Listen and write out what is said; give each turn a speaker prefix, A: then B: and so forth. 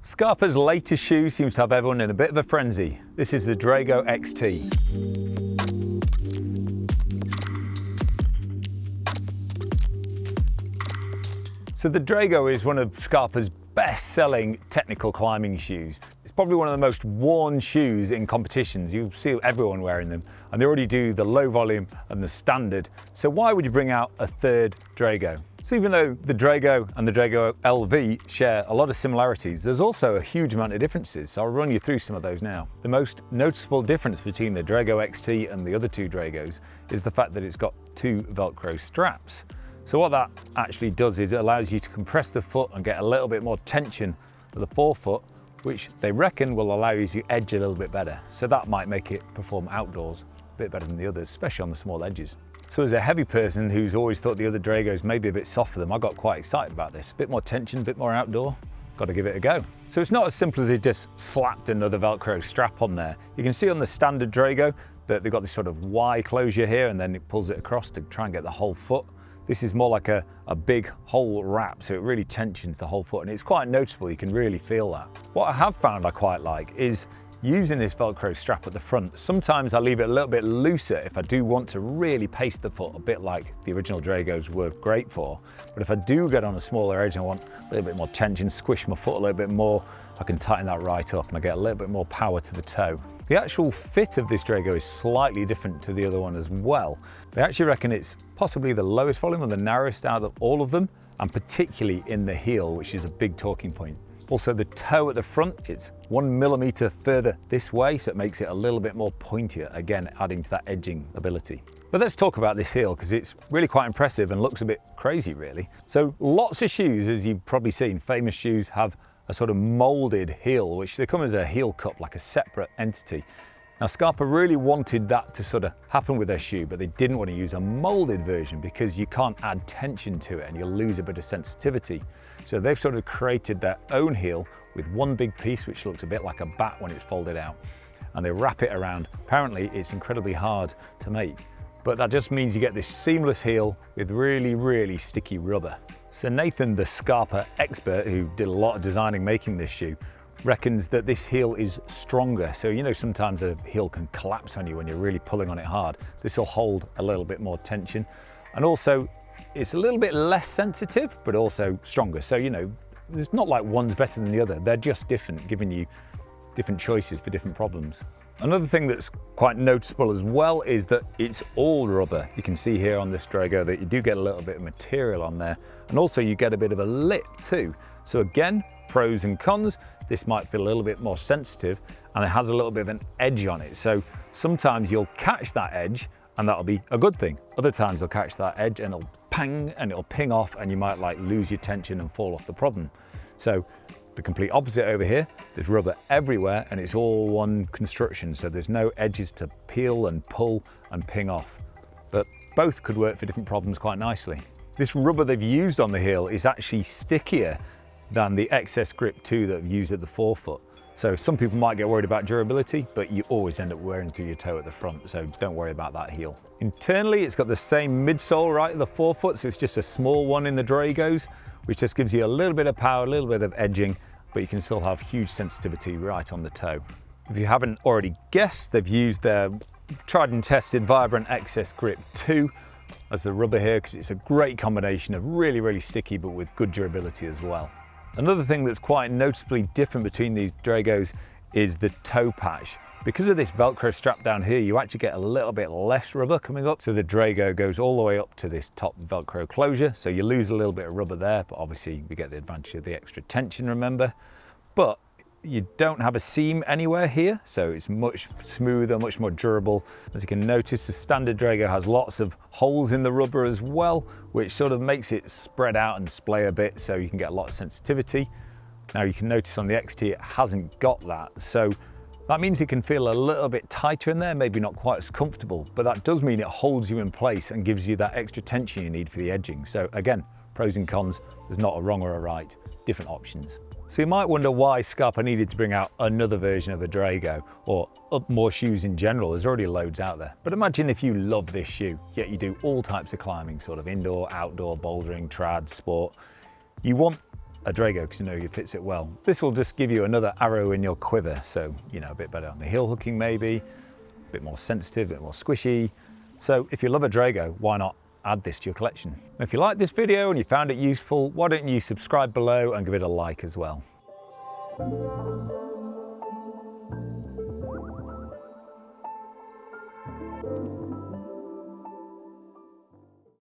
A: Scarpa's latest shoe seems to have everyone in a bit of a frenzy. This is the Drago XT. So the Drago is one of Scarpa's best-selling technical climbing shoes. It's probably one of the most worn shoes in competitions. You'll see everyone wearing them, and they already do the low volume and the standard. So why would you bring out a third Drago? So even though the Drago and the Drago LV share a lot of similarities, there's also a huge amount of differences. So I'll run you through some of those now. The most noticeable difference between the Drago XT and the other two Dragos is the fact that it's got two Velcro straps. So what that actually does is it allows you to compress the foot and get a little bit more tension at the forefoot, which they reckon will allow you to edge a little bit better. So that might make it perform outdoors a bit better than the others, especially on the small edges. So as a heavy person who's always thought the other Dragos may be a bit soft for them, I got quite excited about this. A bit more tension, a bit more outdoor. Got to give it a go. So it's not as simple as it just slapped another Velcro strap on there. You can see on the standard Drago that they've got this sort of Y closure here, and then it pulls it across to try and get the whole foot. This is more like a big whole wrap, so it really tensions the whole foot, and it's quite noticeable. You can really feel that. What I have found I quite like is using this Velcro strap at the front. Sometimes I leave it a little bit looser if I do want to really pace the foot, a bit like the original Dragos were great for. But if I do get on a smaller edge and I want a little bit more tension, squish my foot a little bit more, I can tighten that right up and I get a little bit more power to the toe. The actual fit of this Drago is slightly different to the other one as well. They actually reckon it's possibly the lowest volume and the narrowest out of all of them, and particularly in the heel, which is a big talking point. Also the toe at the front, it's 1 millimeter further this way, so it makes it a little bit more pointier, again adding to that edging ability. But let's talk about this heel, because it's really quite impressive and looks a bit crazy really. So lots of shoes, as you've probably seen, famous shoes have a sort of molded heel, which they come as a heel cup, like a separate entity. Now Scarpa really wanted that to sort of happen with their shoe, but they didn't want to use a molded version because you can't add tension to it and you'll lose a bit of sensitivity. So they've sort of created their own heel with one big piece which looks a bit like a bat when it's folded out, and they wrap it around. Apparently it's incredibly hard to make, but that just means you get this seamless heel with really, really sticky rubber. So Nathan, the Scarpa expert who did a lot of designing making this shoe, reckons that this heel is stronger. So you know sometimes a heel can collapse on you when you're really pulling on it hard. This will hold a little bit more tension, and also it's a little bit less sensitive but also stronger. So you know, it's not like one's better than the other, they're just different, giving you different choices for different problems. Another thing that's quite noticeable as well is that it's all rubber. You can see here on this Drago that you do get a little bit of material on there, and also you get a bit of a lip too. So again, pros and cons. This might feel a little bit more sensitive and it has a little bit of an edge on it. So sometimes you'll catch that edge and that'll be a good thing. Other times you'll catch that edge and it'll pang and it'll ping off and you might like lose your tension and fall off the problem. So the complete opposite over here, there's rubber everywhere and it's all one construction. So there's no edges to peel and pull and ping off. But both could work for different problems quite nicely. This rubber they've used on the heel is actually stickier than the XS Grip 2 that I've used at the forefoot. So some people might get worried about durability, but you always end up wearing through your toe at the front, so don't worry about that heel. Internally, it's got the same midsole right at the forefoot, so it's just a small one in the Dragos, which just gives you a little bit of power, a little bit of edging, but you can still have huge sensitivity right on the toe. If you haven't already guessed, they've used their tried and tested Vibrant XS Grip 2 as the rubber here, because it's a great combination of really, really sticky, but with good durability as well. Another thing that's quite noticeably different between these Dragos is the toe patch. Because of this Velcro strap down here, you actually get a little bit less rubber coming up. So the Drago goes all the way up to this top Velcro closure. So you lose a little bit of rubber there, but obviously we get the advantage of the extra tension, remember. But you don't have a seam anywhere here, so it's much smoother, much more durable. As you can notice, the standard Drago has lots of holes in the rubber as well, which sort of makes it spread out and splay a bit, so you can get a lot of sensitivity. Now you can notice on the XT it hasn't got that, so that means it can feel a little bit tighter in there, maybe not quite as comfortable, but that does mean it holds you in place and gives you that extra tension you need for the edging. So again, pros and cons, there's not a wrong or a right, different options. So you might wonder why Scarpa needed to bring out another version of a Drago, or more shoes in general. There's already loads out there. But imagine if you love this shoe, yet you do all types of climbing, sort of indoor, outdoor, bouldering, trad, sport. You want a Drago because you know it fits it well. This will just give you another arrow in your quiver, so you know, a bit better on the heel hooking maybe, a bit more sensitive, a bit more squishy. So if you love a Drago, why not add this to your collection? And if you like this video and you found it useful, why don't you subscribe below and give it a like as well.